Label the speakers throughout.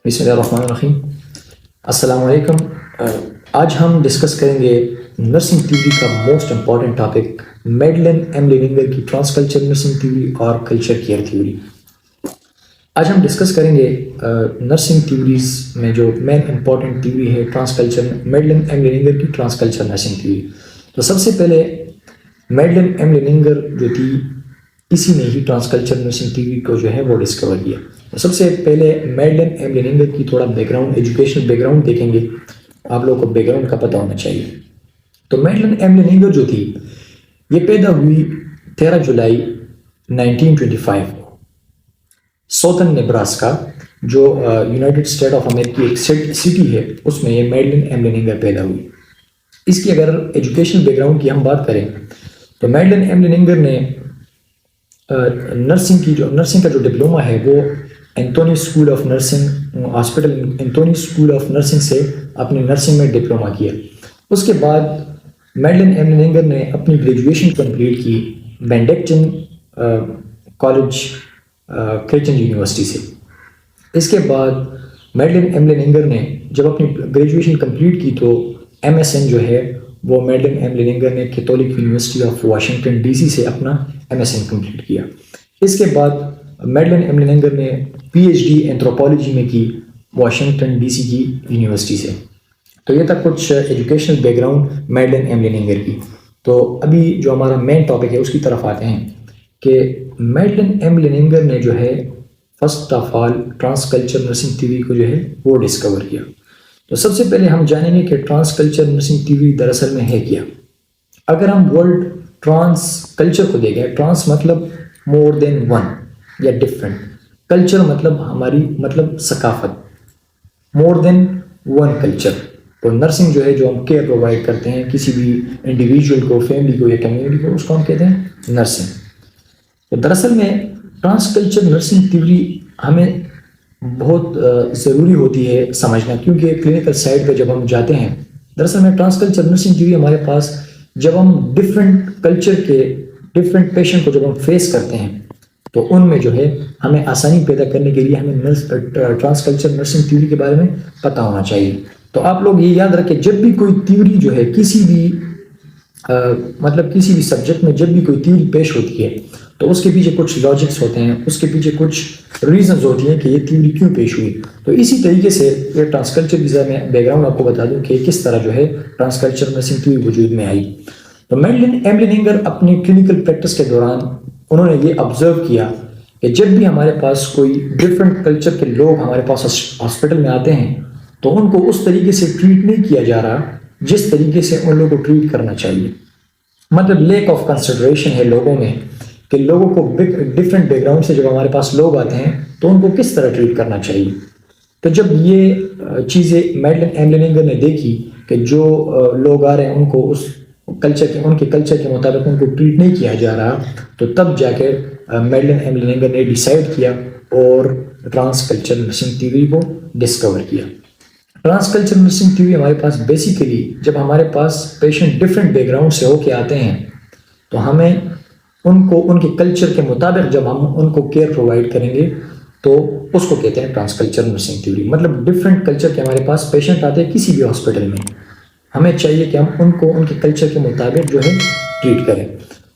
Speaker 1: بسم اللہ الرحمن الرحیم. السلام علیکم. آج ہم ڈسکس کریں گے نرسنگ تھیوری کا موسٹ امپورٹنٹ ٹاپک میڈلن ایم لیننگر کی ٹرانس کلچر نرسنگ تھیوری اور کلچر کیئر تھیوری. آج ہم ڈسکس کریں گے نرسنگ تھیوریز میں جو مین امپورٹنٹ تھیوری ہے ٹرانس کلچر میڈلن ایم لیننگر کی ٹرانس کلچر نرسنگ تھیوری. تو سب سے پہلے میڈلن ایم لیننگر جو تھی اسی نے ہی ٹرانس کلچر نرسنگ تھیوری کو جو ہے وہ ڈسکور کیا. تو سب سے پہلے میڈلن ایم لیننگر کی تھوڑا back ground educational back ground دیکھیں گے. آپ لوگوں کو بیک گراؤنڈ کا پتہ ہونا چاہیے. تو میڈلن ایم لیننگر جو تھی یہ پیدا ہوئی 13 جولائی 1925 کو سوتھرن نیبراسکا جو یونائٹڈ اسٹیٹ آف امریکہ کی ایک سٹی ہے اس میں یہ میڈلن ایم لیننگر پیدا ہوئی. اس کی اگر ایجوکیشنل بیک گراؤنڈ کی ہم بات کریں تو میڈلن ایم لیننگر نے نرسنگ کا جو ڈپلوما ہے وہ Anthony school of nursing hospital Anthony school of nursing سے اپنی نرسنگ میں ڈپلوما کیا. اس کے بعد میڈلن ایم لیننگر نے اپنی گریجویشن کمپلیٹ کی بینڈکٹن کالج کریچن یونیورسٹی سے. اس کے بعد میڈلن ایم لیننگر نے جب اپنی گریجویشن کمپلیٹ کی تو ایم ایس این جو ہے وہ میڈلن ایم لیننگر نے Catholic University of Washington D C سے اپنا ایم ایس این کمپلیٹ کیا. اس کے بعد میڈلن ایم لیننگر نے پی ایچ ڈی اینتھروپولوجی میں کی واشنگٹن ڈی سی کی یونیورسٹی سے. تو یہ تھا کچھ ایجوکیشنل بیک گراؤنڈ میڈلن ایم لیننگر کی. تو ابھی جو ہمارا مین ٹاپک ہے اس کی طرف آتے ہیں کہ میڈلن ایم لیننگر نے جو ہے first of all trans culture nursing theory کو جو ہے وہ ڈسکور کیا. تو سب سے پہلے ہم جانیں گے کہ ٹرانس کلچر نرسنگ تھیوری دراصل میں ہے کیا. اگر ہم ورلڈ ٹرانس کلچر کو دیکھیں، ٹرانس مطلب مور دین ون یا ڈفرینٹ، کلچر مطلب ثقافت، مور دین ون کلچر. تو نرسنگ جو ہے جو ہم کیئر پرووائڈ کرتے ہیں کسی بھی انڈیویجول کو، فیملی کو یا کمیونٹی کو، اس کو ہم کہتے ہیں نرسنگ. تو دراصل میں ٹرانس کلچر نرسنگ تھیوری ہمیں بہت ضروری ہوتی ہے سمجھنا، کیونکہ کلینکل سائڈ پہ جب ہم جاتے ہیں دراصل میں ٹرانس کلچر نرسنگ تھیوری ہمارے پاس جب ہم ڈفرینٹ کلچر کے ڈفرینٹ پیشنٹ کو جب ہم فیس کرتے ہیں تو ان میں جو ہے ہمیں آسانی پیدا کرنے کے لیے ہمیں ٹرانس کلچر نرسنگ تھیوری کے بارے میں پتہ ہونا چاہیے. تو آپ لوگ یہ یاد رکھیں جب بھی کوئی تھیوری جو ہے کسی بھی سبجیکٹ میں جب بھی کوئی تھیوری پیش ہوتی ہے تو اس کے پیچھے کچھ لاجکس ہوتے ہیں، اس کے پیچھے کچھ ریزنز ہوتی ہیں کہ یہ تھیوری کیوں پیش ہوئی. تو اسی طریقے سے یہ ٹرانس کلچر کی میں بیک گراؤنڈ آپ کو بتا دوں کہ کس طرح جو ہے ٹرانس کلچر نرسنگ تھیوری وجود میں آئی. تو میڈلن ایم لیننگر اپنی کلینکل پریکٹس کے دوران انہوں نے یہ آبزرو کیا کہ جب بھی ہمارے پاس کوئی ڈفرینٹ کلچر کے لوگ ہمارے پاس ہاسپٹل میں آتے ہیں تو ان کو اس طریقے سے ٹریٹ نہیں کیا جا رہا جس طریقے سے ان لوگوں کو ٹریٹ کرنا چاہیے. مطلب لیک آف کنسیڈریشن ہے لوگوں میں کہ لوگوں کو ڈفرینٹ بیک گراؤنڈ سے جب ہمارے پاس لوگ آتے ہیں تو ان کو کس طرح ٹریٹ کرنا چاہیے. تو جب یہ چیزیں میڈلن ایم لیننگر نے دیکھی کہ جو لوگ آ رہے ہیں ان کو ان کے کلچر کے مطابق ان کو ٹریٹ نہیں کیا جا رہا، تو تب جا کے میڈلن ایم لیننگر نے ڈیسائیڈ کیا اور ٹرانس کلچر نرسنگ تھیوری کو ڈسکور کیا. ٹرانس کلچر نرسنگ تھیوری ہمارے پاس بیسیکلی جب ہمارے پاس پیشنٹ ڈفرینٹ بیک گراؤنڈ سے ہو کے آتے ہیں تو ہمیں ان کے کلچر کے مطابق جب ہم ان کو کیئر پرووائڈ کریں گے تو اس کو کہتے ہیں ٹرانس کلچر نرسنگ تھیوری. مطلب ڈفرینٹ کلچر کے ہمارے پاس پیشنٹ آتے ہیں کسی بھی ہاسپٹل میں، ہمیں چاہیے کہ ہم ان کو ان کے کلچر کے مطابق جو ہے ٹریٹ کریں.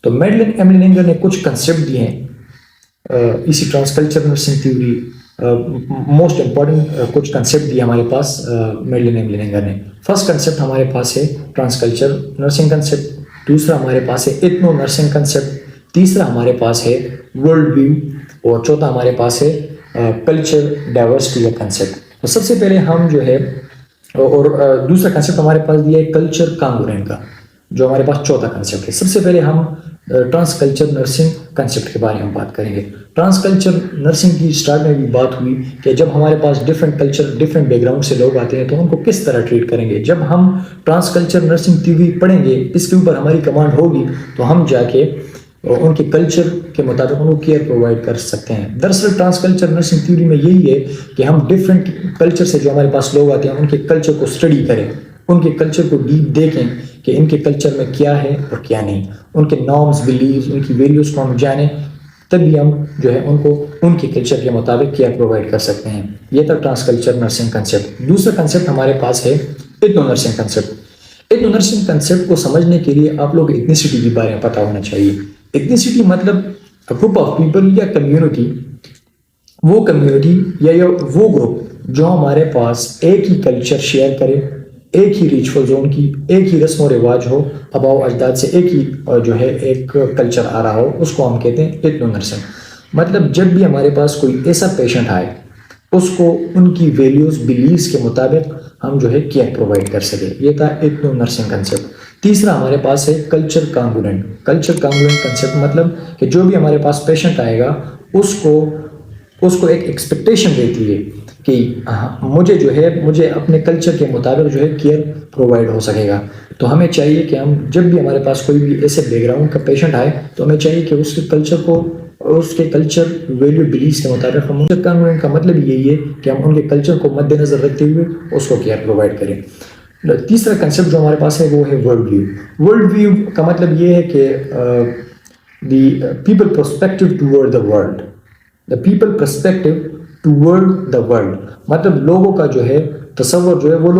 Speaker 1: تو میڈلن ایم لیننگر نے کچھ کنسیپٹ دیے ہیں اسی trans culture nursing theory most important کچھ کنسیپٹ دیے ہمارے پاس میڈلن ایم لیننگر نے. فرسٹ کنسیپٹ ہمارے پاس ہے ٹرانس کلچر نرسنگ کنسیپٹ، دوسرا ہمارے پاس ہے ایتھنو نرسنگ کنسیپٹ، تیسرا ہمارے پاس ہے ورلڈ ویو، اور چوتھا ہمارے پاس ہے کلچر ڈائیورسٹی کا کنسیپٹ. تو سب سے پہلے ہم جو ہے اور دوسرا کنسیپٹ ہمارے پاس دیا ہے کلچر کانگورینٹ کا جو ہمارے پاس چوتھا کنسیپٹ ہے. سب سے پہلے ہم ٹرانس کلچر نرسنگ کنسیپٹ کے بارے میں بات کریں گے. ٹرانس کلچر نرسنگ کی اسٹارٹ میں بھی بات ہوئی کہ جب ہمارے پاس different culture different background سے لوگ آتے ہیں تو ان کو کس طرح ٹریٹ کریں گے. جب ہم ٹرانس کلچر نرسنگ تھیوری پڑھیں گے، اس کے اوپر ہماری کمانڈ ہوگی تو ہم جا کے ان کے کلچر کے مطابق ان کو کیئر پرووائڈ کر سکتے ہیں. دراصل ٹرانس کلچر نرسنگ تھیوری میں یہی ہے کہ ہم ڈفرینٹ کلچر سے جو ہمارے پاس لوگ آتے ہیں ان کے کلچر کو اسٹڈی کریں، ان کے کلچر کو ڈیپ دیکھیں کہ ان کے کلچر میں کیا ہے اور کیا نہیں، ان کے نارمز، بلیوز، ان کی ویلیوز کو ہم جانیں تبھی ہم جو ہے ان کو ان کے کلچر کے مطابق کیئر پرووائڈ کر سکتے ہیں. یہ تھا ٹرانس کلچر نرسنگ کنسیپٹ. دوسرا کنسیپٹ ہمارے پاس ہے ethno nursing concept. Ethno nursing concept کو سمجھنے کے لیے آپ لوگ ایتھنیسٹی کے بارے میں پتہ ہونا چاہیے. ایتھنیسٹی مطلب گروپ آف پیپل یا کمیونٹی، وہ کمیونٹی یا وہ گروپ جو ہمارے پاس ایک ہی کلچر شیئر کرے، ایک ہی ریچول زون کی، ایک ہی رسم و رواج ہو، آباء و اجداد سے ایک ہی جو ہے ایک کلچر آ رہا ہو، اس کو ہم کہتے ہیں ایتھنو نرسنگ. مطلب جب بھی ہمارے پاس کوئی ایسا پیشنٹ آئے اس کو ان کی ویلیوز بلیفس کے مطابق ہم جو ہے کیئر پرووائڈ کر سکے. یہ تھا ایتھنو نرسنگ کنسیپٹ. تیسرا ہمارے پاس ہے کلچر کانگرونٹ. کلچر کانگرونٹ کنسیپٹ مطلب کہ جو بھی ہمارے پاس پیشنٹ آئے گا اس کو ایک ایکسپیکٹیشن رہتی ہے کہ مجھے اپنے کلچر کے مطابق جو ہے کیئر پرووائڈ ہو سکے گا. تو ہمیں چاہیے کہ ہم جب بھی ہمارے پاس کوئی بھی ایسے بیک گراؤنڈ کا پیشنٹ آئے تو ہمیں چاہیے کہ اس کے کلچر ویلیو بلیفس کے مطابق ہم کلچر کانگرونٹ کا مطلب یہی ہے کہ ہم ان کے کلچر کو مد نظر رکھتے ہوئے اس کو کیئر پرووائڈ کریں. تیسرا کنسیپٹ جو ہمارے پاس ہے وہ ہے ورلڈ ویو. ورلڈ ویو کا مطلب یہ ہے کہ the people perspective toward the world. The people perspective toward the world مطلب لوگوں کا جو ہے تصور جو ہے وہ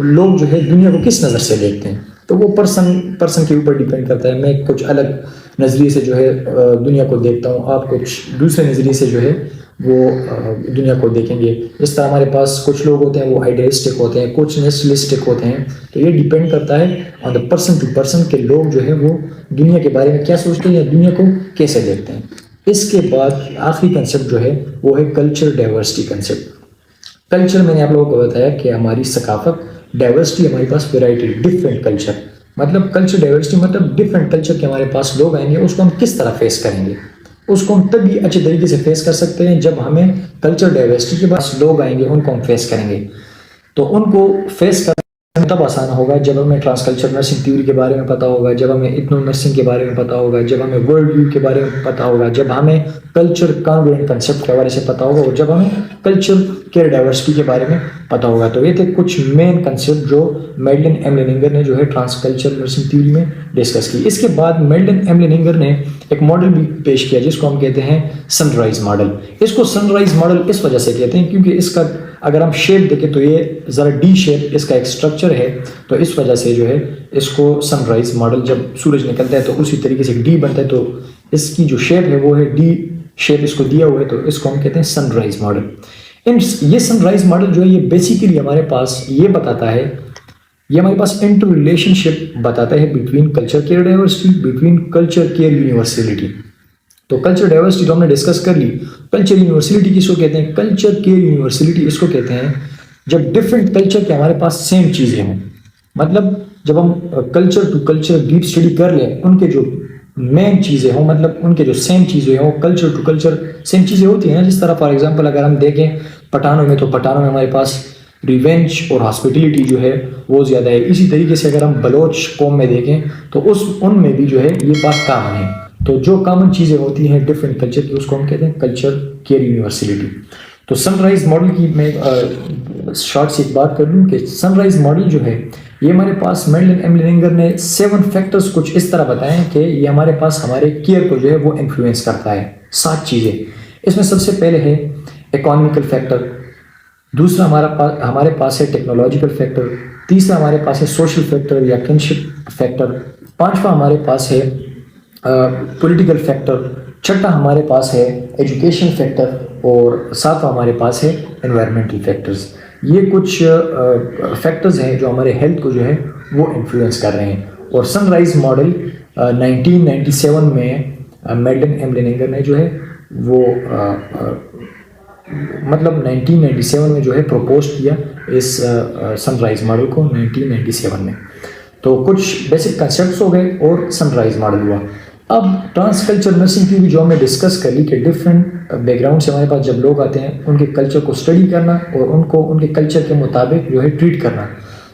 Speaker 1: لوگ جو ہے دنیا کو کس نظر سے دیکھتے ہیں. تو وہ پرسن کے اوپر ڈیپینڈ کرتا ہے. میں کچھ الگ نظریے سے جو ہے دنیا کو دیکھتا ہوں، آپ کچھ دوسرے نظریے سے جو ہے وہ دنیا کو دیکھیں گے. اس طرح ہمارے پاس کچھ لوگ ہوتے ہیں وہ آئیڈیلسٹک ہوتے ہیں، کچھ نیشنلسٹک ہوتے ہیں. تو یہ ڈیپینڈ کرتا ہے آن دا پرسن ٹو پرسن کہ لوگ جو ہے وہ دنیا کے بارے میں کیا سوچتے ہیں یا دنیا کو کیسے دیکھتے ہیں. اس کے بعد آخری کنسیپٹ جو ہے وہ ہے کلچر ڈائیورسٹی کنسیپٹ. کلچر میں نے آپ لوگوں کو بتایا کہ ہماری ثقافت، ڈائیورسٹی ہمارے پاس ویرائٹی، ڈفرینٹ کلچر. مطلب کلچر ڈائیورسٹی مطلب ڈفرینٹ کلچر کے ہمارے پاس لوگ آئیں گے، اس کو ہم کس طرح فیس کریں گے. اس کو ہم تبھی اچھے طریقے سے فیس کر سکتے ہیں جب ہمیں کلچر ڈائیورسٹی کے بعد لوگ آئیں گے ان کو ہم فیس کریں گے. تو ان کو فیس کرنا تب آسان ہوگا جب ہمیں ٹرانس کلچر نرسنگ تھیوری کے بارے میں پتہ ہوگا، جب ہمیں ایتھنو نرسنگ کے بارے میں پتہ ہوگا، جب ہمیں ورلڈ ویو کے بارے میں پتہ ہوگا، جب ہمیں کلچر کانگرونٹ کنسیپٹ کے حوالے سے پتہ ہوگا، اور جب ہمیں کلچر کیئر ڈائیورسٹی کے بارے میں پتہ ہوگا. تو یہ تھے کچھ مین کنسیپٹ جو میڈلن ایم لیننگر نے جو ہے ٹرانس کلچر نرسنگ تھیوری میں ڈسکس کی. اس کے بعد میڈلن ایم لیننگر نے ایک ماڈل بھی پیش کیا جس کو ہم کہتے ہیں سن رائز ماڈل. اس کو سن رائز ماڈل اس وجہ سے کہتے ہیں کیونکہ اس کا اگر ہم شیپ دیکھیں تو یہ ذرا ڈی شیپ اس کا ایک اسٹرکچر ہے. تو اس وجہ سے جو ہے اس کو سن رائز ماڈل، جب سورج نکلتا ہے تو اسی طریقے سے ڈی بنتا ہے، تو اس کی جو شیپ ہے وہ ہے ڈی شیپ اس کو دیا ہوا ہے، تو اس کو ہم کہتے ہیں سن رائز ماڈل. یہ سن رائز ماڈل جو ہے یہ بیسیکلی ہمارے پاس یہ بتاتا ہے، یہ ہمارے پاس انٹر ریلیشن شپ بتاتا ہے between culture care diversity, between culture care university. تو کلچر ڈائیورسٹی تو ہم نے ڈسکس کر لی. کلچر یونیورسلٹی کس کو کہتے ہیں؟ کلچر کیئر یونیورسلٹی اس کو کہتے ہیں جب ڈفرینٹ کلچر کے ہمارے پاس سیم چیزیں ہوں. مطلب جب ہم culture to culture deep study کر لیں، ان کے جو مین چیزیں ہوں، مطلب ان کے جو سیم چیزیں ہوں، کلچر ٹو کلچر سیم چیزیں ہوتی ہیں. جس طرح فار ایگزامپل اگر ہم دیکھیں پٹھانوں میں، تو پٹھانوں میں ہمارے پاس ریونج اور ہاسپٹیلٹی جو ہے وہ زیادہ ہے. اسی طریقے سے اگر ہم بلوچ قوم میں دیکھیں تو ان میں بھی جو ہے یہ بات کامن ہے. تو جو کامن چیزیں ہوتی ہیں ڈفرینٹ کلچر کی اس کو ہم کہتے ہیں کلچر کیئر یونیورسلٹی. تو سن رائز ماڈل کی میں شارٹ سی ایک بات کر لوں کہ سن رائز ماڈل جو ہے یہ ہمارے پاس میڈلن ایم لیننگر نے 7 فیکٹرز کچھ اس طرح بتائے ہیں کہ یہ ہمارے پاس ہمارے کیئر کو جو ہے وہ انفلوئنس کرتا ہے. 7 چیزیں. اس میں سب سے پہلے ہے اکانومیکل فیکٹر، دوسرا ہمارے پاس ہے ٹیکنالوجیکل فیکٹر، تیسرا ہمارے پاس ہے سوشل فیکٹر یا کنشپ فیکٹر، پانچواں ہمارے پاس ہے پولیٹیکل فیکٹر، چھٹا ہمارے پاس ہے ایجوکیشن فیکٹر، اور ساتواں ہمارے پاس ہے انوائرمنٹل فیکٹرز. یہ کچھ فیکٹرز ہیں جو ہمارے ہیلتھ کو جو ہے وہ انفلوئنس کر رہے ہیں. اور سن رائز ماڈل 1997 میں میڈلن ایم لیننگر نے جو ہے وہ مطلب 1997 میں جو ہے پروپوز کیا اس سن رائز ماڈل کو 1997 میں. تو کچھ بیسک کنسیپٹس ہو گئے اور سن رائز ماڈل ہوا. اب ٹرانس کلچر نرسنگ کی بھی جو ہم نے ڈسکس کر لی کہ ڈفرینٹ بیک گراؤنڈ سے ہمارے پاس جب لوگ آتے ہیں ان کے کلچر کو اسٹڈی کرنا اور ان کو ان کے کلچر کے مطابق جو ہے ٹریٹ کرنا.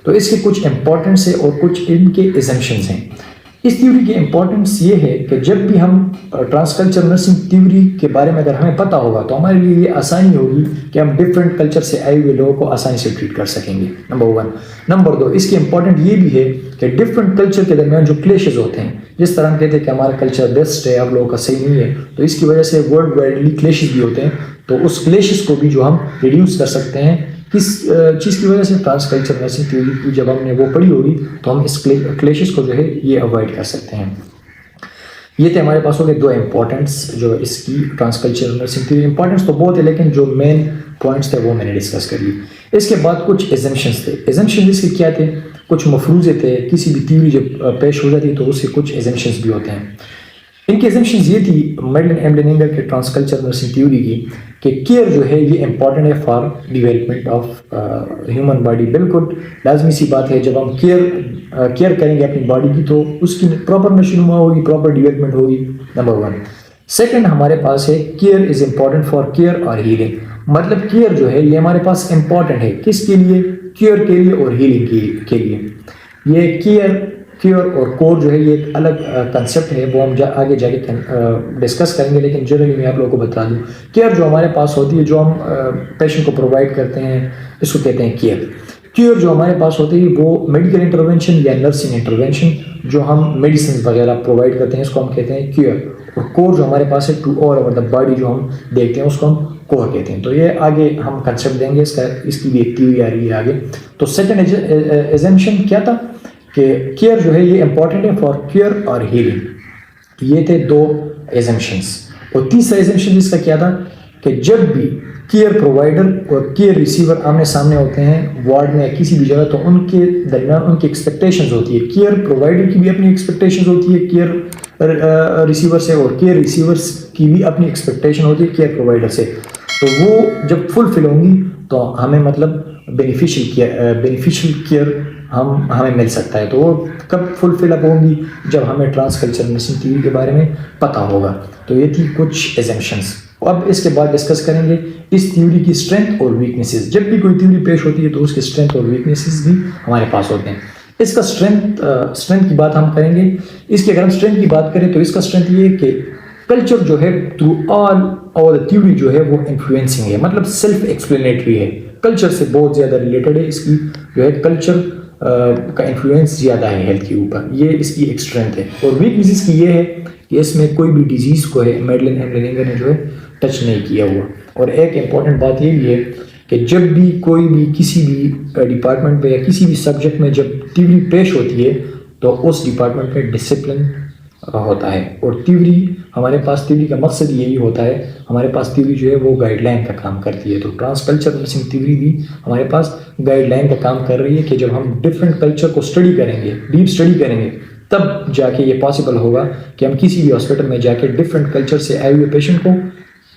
Speaker 1: تو اس کے کچھ امپورٹنس ہے اور کچھ ان کے ایزمپشنس ہیں. اس تھیوری کی امپورٹنس یہ ہے کہ جب بھی ہم ٹرانسکلچر نرسنگ تھیوری کے بارے میں اگر ہمیں پتہ ہوگا تو ہمارے لیے یہ آسانی ہوگی کہ ہم ڈفرینٹ کلچر سے آئے ہوئے لوگوں کو آسانی سے ٹریٹ کر سکیں گے، نمبر 1۔ نمبر 2، اس کی امپورٹنٹ یہ بھی ہے کہ ڈفرینٹ کلچر کے درمیان جو کلیشز ہوتے ہیں، جس طرح ہم کہتے ہیں کہ ہمارا کلچر بیسٹ ہے، آپ لوگوں کا صحیح نہیں ہے، تو اس کی وجہ سے ورلڈ وائڈلی کلیشز بھی ہوتے ہیں، تو اس کلیشز کو بھی جو ہم ریڈیوس کر سکتے ہیں کس چیز کی وجہ سے؟ ٹرانس کلچر نرسنگ تھیوری جب ہم نے وہ پڑھی ہوگی تو ہم اس کلیشز کو جو ہے یہ اوائڈ کر سکتے ہیں۔ یہ تھے ہمارے پاس ہو گئے 2 امپورٹنٹس جو اس کی trans culture nursing theory. Importants تو بہت ہے لیکن جو مین پوائنٹس تھے وہ میں نے ڈسکس کر لی۔ اس کے بعد کچھ ایزمپشنس تھے۔ ایزمپشنز اس کے کیا تھے؟ کچھ مفروضے تھے، کسی بھی تھیوری جب پیش ہو جاتی تو اس سے کچھ ایزمپشنز بھی ہوتے ہیں۔ ان کی ایزمپشنز یہ تھی میڈلن ایملن انگر کے ٹرانس کلچر نرسنگ تھیوری کی کہ کیئر جو ہے یہ امپورٹنٹ ہے for development of human body. بالکل لازمی سی بات ہے، جب ہم کیئر کریں گے اپنی باڈی کی تو اس کی پراپر نشوونما ہوگی، پراپر ڈیولپمنٹ ہوگی، نمبر 1۔ سیکنڈ ہمارے پاس ہے care is important for care اور ہیلنگ۔ مطلب کیئر جو ہے یہ ہمارے پاس امپورٹنٹ ہے، کس کے لیے؟ کیئر کے لیے اور ہیلنگ کے لیے۔ یہ کیئر اور کور جو ہے یہ ایک الگ کنسیپٹ ہے، وہ ہم آگے جا کے ڈسکس کریں گے، لیکن جنرلی میں آپ لوگوں کو بتا دوں کیئر جو ہمارے پاس ہوتی ہے، جو ہم پیشنٹ کو پرووائڈ کرتے ہیں، اس کو کہتے ہیں کیئر۔ کیئر جو ہمارے پاس ہوتی ہے وہ میڈیکل انٹروینشن یا نرسنگ انٹروینشن جو ہم میڈیسن وغیرہ پرووائڈ کرتے ہیں، اس کو ہم کہتے ہیں کیئر۔ اور کور جو ہمارے پاس ہے to all over the body جو ہم دیکھتے ہیں، اس کو ہم کور کہتے ہیں۔ تو یہ آگے ہم کنسیپٹ دیں گے، اس کی بھی ایک تھیوری آ رہی ہے آگے۔ تو سیکنڈ ایزمپشن کیا تھا کہ کیئر جو ہے یہ امپورٹنٹ ہے فار کیئر اور ہیلنگ۔ یہ تھے 2 ایزمپشنس۔ اور تیسرا ایزمپشن جس کا کیا تھا کہ جب بھی کیئر پرووائڈر اور کیئر ریسیور آمنے سامنے ہوتے ہیں وارڈ میں کسی بھی جگہ، تو ان کے درمیان ان کی ایکسپیکٹیشنز ہوتی ہے۔ کیئر پرووائڈر کی بھی اپنی ایکسپیکٹیشنز ہوتی ہے کیئر ریسیور سے، اور کیئر ریسیورس کی بھی اپنی ایکسپیکٹیشن ہوتی ہے کیئر پرووائڈر سے۔ تو وہ جب فلفل ہوں گی تو ہمیں مطلب بینیفیشل کیئر ہمیں مل سکتا ہے۔ تو وہ کب فلفل اپ ہوں گی؟ جب ہمیں ٹرانس کلچر نرسنگ تھیوری کے بارے میں پتہ ہوگا۔ تو یہ تھی کچھ ایزمپشنس۔ اب اس کے بعد ڈسکس کریں گے اس تھیوری کی اسٹرینتھ اور ویکنیسز۔ جب بھی کوئی تھیوری پیش ہوتی ہے تو اس کی اسٹرینتھ اور ویکنیسز بھی ہمارے پاس ہوتے ہیں۔ اس کا اسٹرینتھ کی بات ہم کریں گے۔ اس کی اگر ہم اسٹرینتھ کی بات کریں تو اس کا اسٹرینتھ یہ ہے کہ کلچر جو ہے تھرو آل تھیوری جو ہے وہ انفلوئنسنگ ہے، مطلب سیلف ایکسپلینیٹری ہے، کلچر سے بہت زیادہ ریلیٹڈ ہے۔ اس کی جو ہے کلچر کا انفلوئنس زیادہ ہے ہیلتھ کے اوپر، یہ اس کی ایک اسٹرینتھ ہے۔ اور ویکنیسز کی یہ ہے کہ اس میں کوئی بھی ڈیزیز کو ہے میڈلن ایملن انگر نے جو ہے ٹچ نہیں کیا ہوا۔ اور ایک امپورٹنٹ بات یہ بھی ہے کہ جب بھی کوئی بھی کسی بھی ڈپارٹمنٹ پہ یا کسی بھی سبجیکٹ میں جب تھیوری پیش ہوتی ہے تو اس ڈپارٹمنٹ میں ڈسپلن ہوتا ہے۔ اور ہمارے پاس تھیوری کا مقصد یہی ہوتا ہے، ہمارے پاس تھیوری جو ہے وہ گائیڈ لائن کا کام کرتی ہے۔ تو ٹرانس کلچر نرسنگ تھیوری بھی ہمارے پاس گائیڈ لائن کا کام کر رہی ہے کہ جب ہم ڈفرینٹ کلچر کو اسٹڈی کریں گے، ڈیپ اسٹڈی کریں گے، تب جا کے یہ پاسبل ہوگا کہ ہم کسی بھی ہاسپٹل میں جا کے ڈفرینٹ کلچر سے آئے ہوئے پیشنٹ کو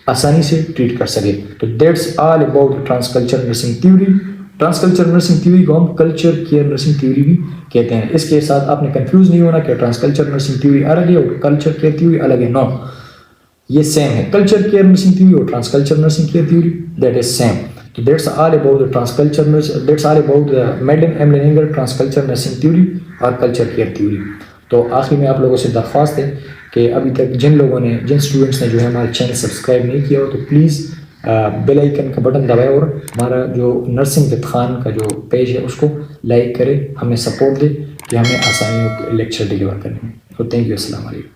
Speaker 1: آسانی سے ٹریٹ کر سکے۔ تو that's all about trans culture nursing theory. Trans culture nursing theory کو ہم کلچر کیئر نرسنگ تھیوری بھی کہتے ہیں۔ اس کے ساتھ آپ نے کنفیوز نہیں ہونا کہ ٹرانس کلچر نرسنگ تھیوری الگ ہے اور کلچر کیئر تھیوری الگ ہے، نو، یہ سیم ہے۔ کلچر کیئر نرسنگ تھیوری اور trans culture nursing care theory that is same. تو that's all about trans culture that's all about Madeleine Leininger trans culture nursing theory اور culture care theory. تو آخر میں آپ لوگوں سے درخواست ہے کہ ابھی تک جن اسٹوڈنٹس نے جو ہے ہمارا چینل سبسکرائب نہیں کیا ہو تو پلیز بیل آئیکن کا بٹن دبائے اور ہمارا جو نرسنگ وتھ خان کا جو پیج ہے اس کو لائک کرے، ہمیں سپورٹ دے کہ ہمیں آسانی ہو لیکچر ڈیلیور کرنے میں۔ تو تھینک یو، السلام علیکم۔